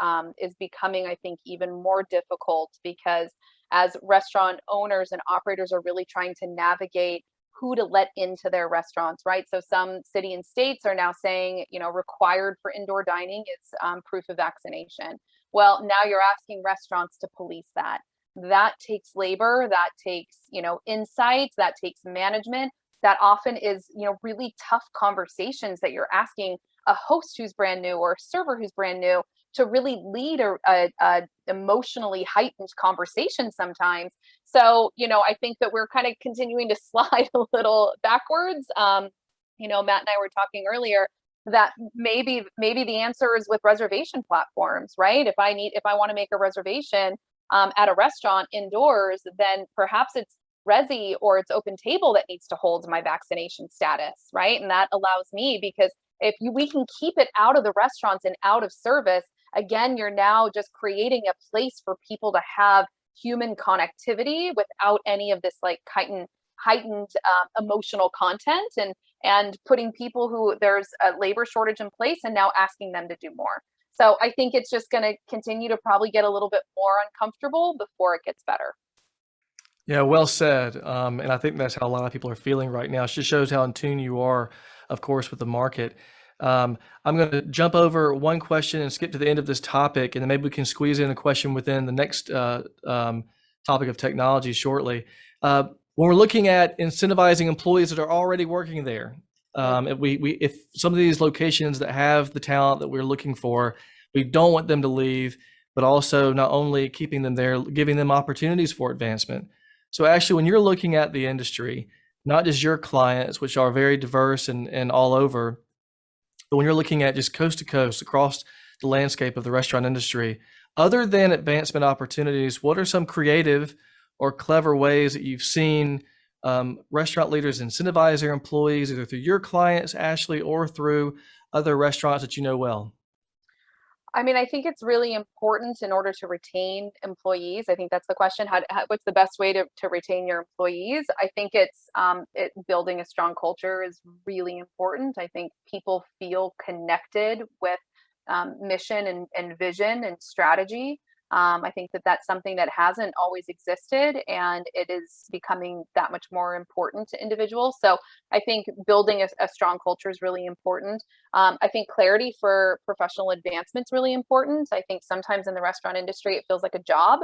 becoming, I think, even more difficult because as restaurant owners and operators are really trying to navigate who to let into their restaurants, right? So some city and states are now saying, required for indoor dining is proof of vaccination. Well, now you're asking restaurants to police that. That takes labor, that takes, insights, that takes management. That often is, really tough conversations that you're asking a host who's brand new or a server who's brand new to really lead a emotionally heightened conversation sometimes. So, I think that we're kind of continuing to slide a little backwards. Matt and I were talking earlier that maybe the answer is with reservation platforms, right? If I want to make a reservation at a restaurant indoors, then perhaps it's Resi or it's Open Table that needs to hold my vaccination status, right? And that allows me, because if we can keep it out of the restaurants and out of service, again, you're now just creating a place for people to have human connectivity without any of this like heightened emotional content and putting people who there's a labor shortage in place and now asking them to do more. So I think it's just going to continue to probably get a little bit more uncomfortable before it gets better. Yeah, well said. And I think that's how a lot of people are feeling right now. It just shows how in tune you are, of course, with the market. I'm going to jump over one question and skip to the end of this topic, and then maybe we can squeeze in a question within the next topic of technology shortly. When we're looking at incentivizing employees that are already working there, if some of these locations that have the talent that we're looking for, we don't want them to leave, but also not only keeping them there, giving them opportunities for advancement. So actually, when you're looking at the industry, not just your clients, which are very diverse and all over, but when you're looking at just coast to coast across the landscape of the restaurant industry, other than advancement opportunities, what are some creative or clever ways that you've seen restaurant leaders incentivize their employees, either through your clients, Ashley, or through other restaurants that you know well? I mean, I think it's really important in order to retain employees. I think that's the question. What's the best way to retain your employees? I think it's building a strong culture is really important. I think people feel connected with mission and vision and strategy. I think that's something that hasn't always existed, and it is becoming that much more important to individuals. So I think building a strong culture is really important. I think clarity for professional advancement is really important. I think sometimes in the restaurant industry, it feels like a job.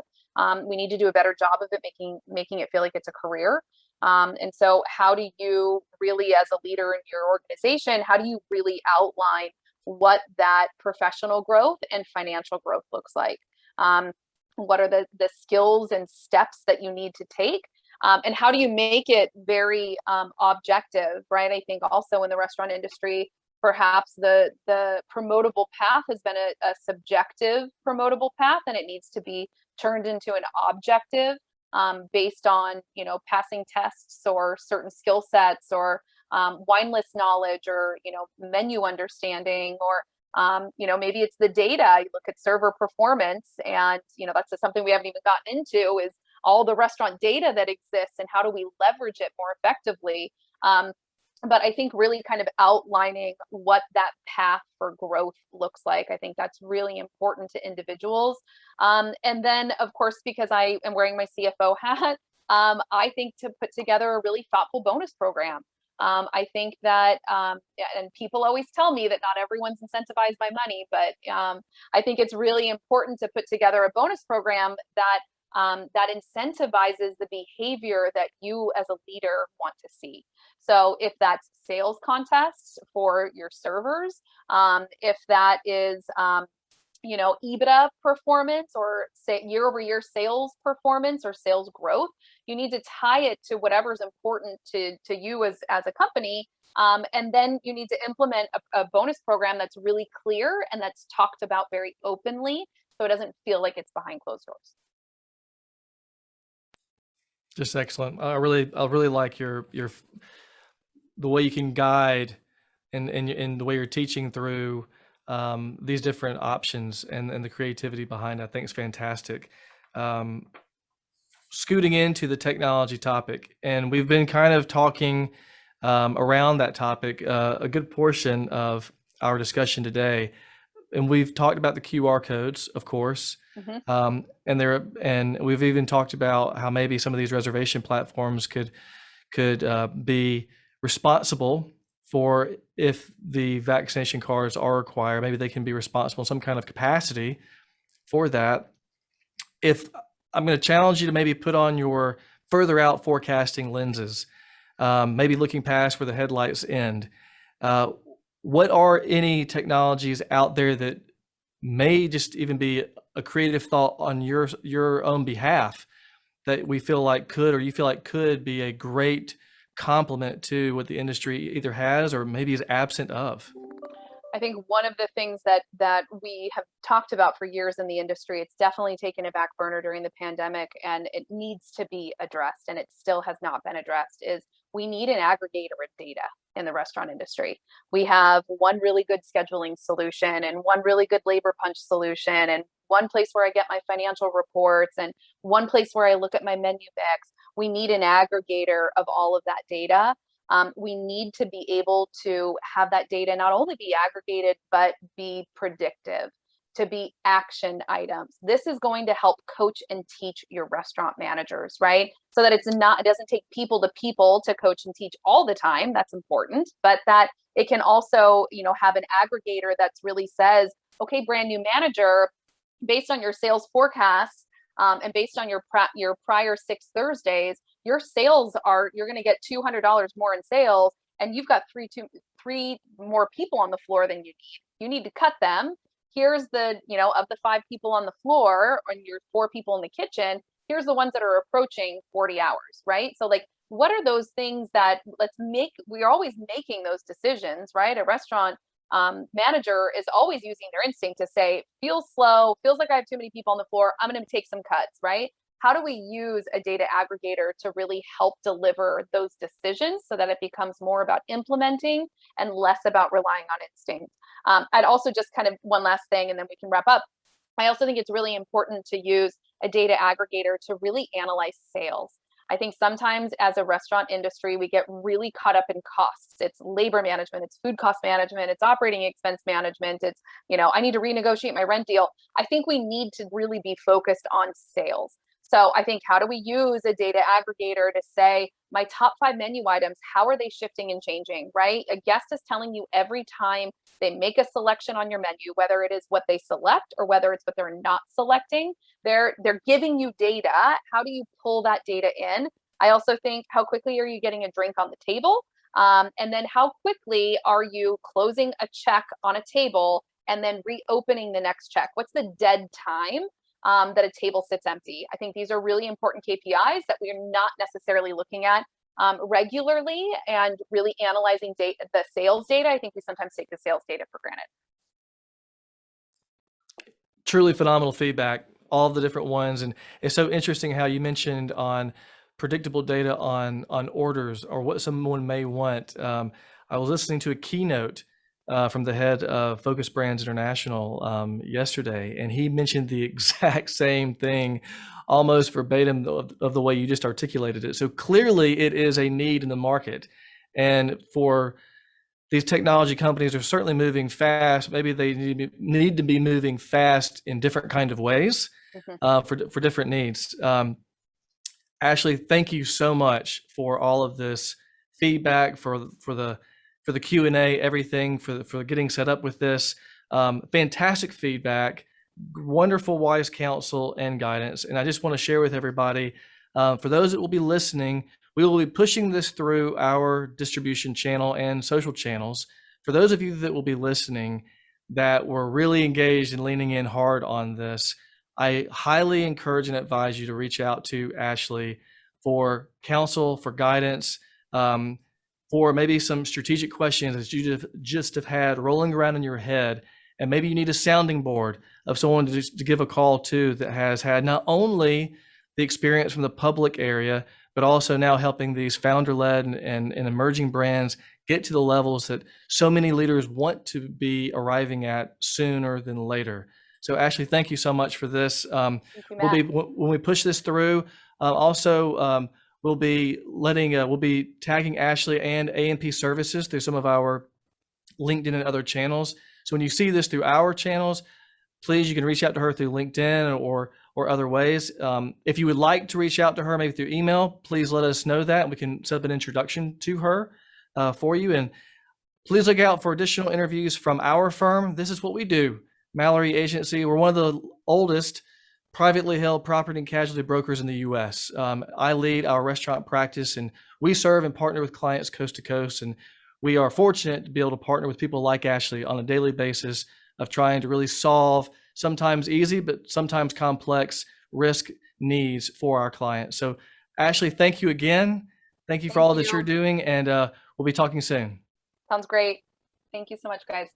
We need to do a better job of it, making it feel like it's a career. And so how do you really, as a leader in your organization, how do you really outline what that professional growth and financial growth looks like? What are the skills and steps that you need to take? And how do you make it very objective, right? I think also in the restaurant industry, perhaps the promotable path has been a subjective promotable path, and it needs to be turned into an objective based on, passing tests or certain skill sets or wine list knowledge or, menu understanding or, maybe it's the data. You look at server performance and, that's something we haven't even gotten into is all the restaurant data that exists and how do we leverage it more effectively. But I think really kind of outlining what that path for growth looks like. I think that's really important to individuals. And then, of course, because I am wearing my CFO hat, I think to put together a really thoughtful bonus program. I think that, and people always tell me that not everyone's incentivized by money, but I think it's really important to put together a bonus program that that incentivizes the behavior that you as a leader want to see. So if that's sales contests for your servers, if that is, EBITDA performance or say year-over-year sales performance or sales growth, you need to tie it to whatever's important to you as a company. And then you need to implement a bonus program that's really clear and that's talked about very openly, so it doesn't feel like it's behind closed doors. Just excellent. I really like your the way you can guide and the way you're teaching through these different options and the creativity behind it. I think it's fantastic. Scooting into the technology topic, and we've been kind of talking around that topic a good portion of our discussion today. And we've talked about the QR codes, of course, and we've even talked about how maybe some of these reservation platforms could be responsible for if the vaccination cards are required. Maybe they can be responsible in some kind of capacity for that. If I'm going to challenge you to maybe put on your further out forecasting lenses, maybe looking past where the headlights end. What are any technologies out there that may just even be a creative thought on your own behalf that we feel like could, or you feel like could be a great complement to what the industry either has or maybe is absent of? I think one of the things that we have talked about for years in the industry, it's definitely taken a back burner during the pandemic and it needs to be addressed, and it still has not been addressed, is we need an aggregator of data in the restaurant industry. We have one really good scheduling solution and one really good labor punch solution and one place where I get my financial reports and one place where I look at my menu mix. We need an aggregator of all of that data. We need to be able to have that data not only be aggregated, but be predictive, to be action items. This is going to help coach and teach your restaurant managers, right? So that it doesn't take people to coach and teach all the time. That's important, but that it can also, have an aggregator that really says, okay, brand new manager, based on your sales forecast, and based on your prior 6 Thursdays, your sales you're going to get $200 more in sales, and you've got three more people on the floor than you need. You need to cut them. Here's the, of the 5 people on the floor and your 4 people in the kitchen, here's the ones that are approaching 40 hours, right? So like, what are those things that we're always making those decisions, right? A restaurant manager is always using their instinct to say, feels slow, feels like I have too many people on the floor, I'm going to take some cuts, right? How do we use a data aggregator to really help deliver those decisions so that it becomes more about implementing and less about relying on instinct? I'd also just kind of one last thing, and then we can wrap up. I also think it's really important to use a data aggregator to really analyze sales. I think sometimes as a restaurant industry, we get really caught up in costs. It's labor management, it's food cost management, it's operating expense management, it's, I need to renegotiate my rent deal. I think we need to really be focused on sales. So I think, how do we use a data aggregator to say, my top 5 menu items, how are they shifting and changing, right? A guest is telling you every time they make a selection on your menu, whether it is what they select or whether it's what they're not selecting, they're giving you data. How do you pull that data in? I also think, how quickly are you getting a drink on the table? And then how quickly are you closing a check on a table and then reopening the next check? What's the dead time that a table sits empty? I think these are really important KPIs that we are not necessarily looking at regularly, and really analyzing the sales data. I think we sometimes take the sales data for granted. Truly phenomenal feedback. all the different ones. And it's so interesting how you mentioned on predictable data on orders or what someone may want. I was listening to a keynote from the head of Focus Brands International yesterday, and he mentioned the exact same thing, almost verbatim of the way you just articulated it. So clearly it is a need in the market. And for these technology companies are certainly moving fast. Maybe they need to be moving fast in different kind of ways for different needs. Ashley, thank you so much for all of this feedback, for the Q&A, everything, for getting set up with this. Fantastic feedback, wonderful wise counsel and guidance. And I just want to share with everybody, for those that will be listening, we will be pushing this through our distribution channel and social channels. For those of you that will be listening that were really engaged and leaning in hard on this, I highly encourage and advise you to reach out to Ashley for counsel, for guidance, for maybe some strategic questions that you just have had rolling around in your head. And maybe you need a sounding board of someone to give a call to that has had not only the experience from the public area, but also now helping these founder-led and emerging brands get to the levels that so many leaders want to be arriving at sooner than later. So Ashley, thank you so much for this. Thank you, Matt. When we push this through, we'll be tagging Ashley and A&P Services through some of our LinkedIn and other channels. So when you see this through our channels, please, you can reach out to her through LinkedIn or other ways. If you would like to reach out to her, maybe through email, please let us know that. We can set up an introduction to her for you. And please look out for additional interviews from our firm. This is what we do. Mallory Agency, we're one of the oldest privately held property and casualty brokers in the U.S. I lead our restaurant practice, and we serve and partner with clients coast to coast. And we are fortunate to be able to partner with people like Ashley on a daily basis of trying to really solve sometimes easy, but sometimes complex risk needs for our clients. So Ashley, thank you again. Thank you for all that you're doing, and we'll be talking soon. Sounds great. Thank you so much, guys.